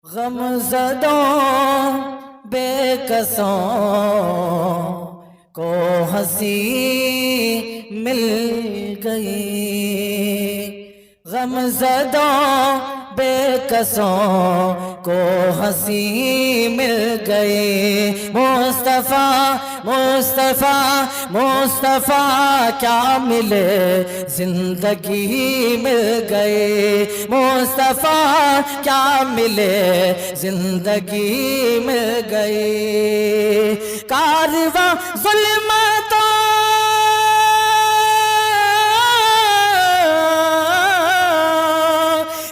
غم زدوں بے کسوں کو ہنسی مل گئی، غم زدوں بے کسوں کو ہنسی مل گئی۔ مصطفیٰ مصطفیٰ مصطفیٰ کیا ملے زندگی مل گئی، مصطفیٰ کیا ملے زندگی مل گئی۔ کارواں ظلمتوں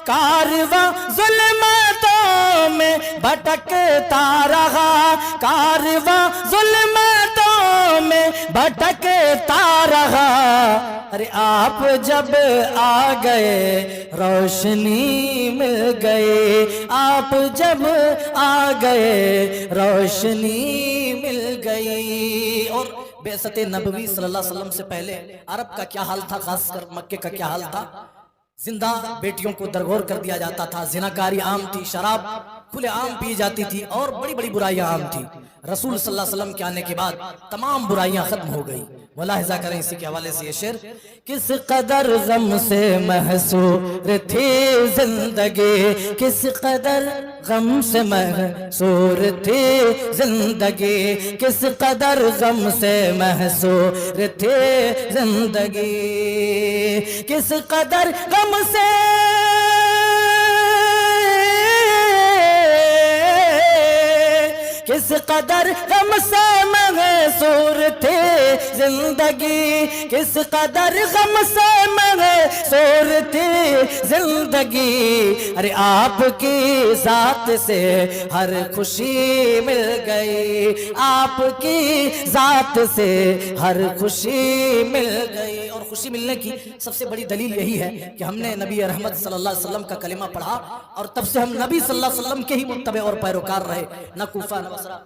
کارواں ظلمتوں میں بھٹکتا رہا، کارواں ظلمتوں میں بھٹکتا رہا، ارے آپ جب آ گئے روشنی مل گئی، آپ جب آ گئے روشنی مل گئی۔ اور بعثت نبوی صلی اللہ علیہ وسلم سے پہلے عرب کا کیا حال تھا، خاص کر مکے کا کیا حال تھا؟ زندہ بیٹیوں کو درگور کر دیا جاتا تھا، زناکاری عام تھی، شراب کھلے عام پی جاتی تھی، اور بڑی بڑی برائیاں عام تھی۔ رسول صلی اللہ علیہ وسلم کے آنے کے بعد تمام برائیاں ختم ہو گئی۔ ملاحظہ کریں اسی کے حوالے سے یہ شعر، کس قدر غم سے محصور تھی زندگی، کس قدر غم سے محصور تھی زندگی، کس قدر غم سے محصور تھی زندگی، کس قدر غم سے کس قدر غم سے محصور تھی زندگی، کس قدر غم سے محصور تھی زندگی، ارے آپ کی ذات سے ہر خوشی مل گئی، آپ کی ذات سے ہر خوشی مل گئی۔ اور خوشی ملنے کی سب سے بڑی دلیل یہی ہے کہ ہم نے نبی رحمت صلی اللہ علیہ وسلم کا کلمہ پڑھا، اور تب سے ہم نبی صلی اللہ علیہ وسلم کے ہی متبع اور پیروکار رہے، نہ کوفہ نہ بصرہ۔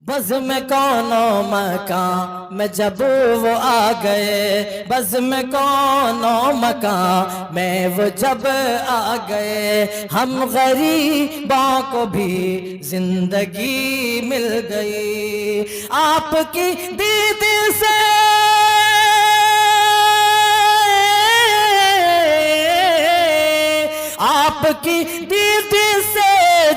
بزم کون و مکان میں جب وہ آ گئے، بزم کون و مکان میں وہ جب آ گئے، ہم غریبوں کو بھی زندگی مل گئی، آپ کی دید سے آپ کی دید سے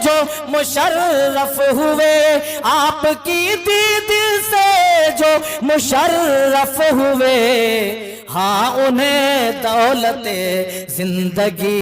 جو مشرف ہوئے، آپ کی دید سے جو مشرف ہوئے، ہاں انہیں دولت زندگی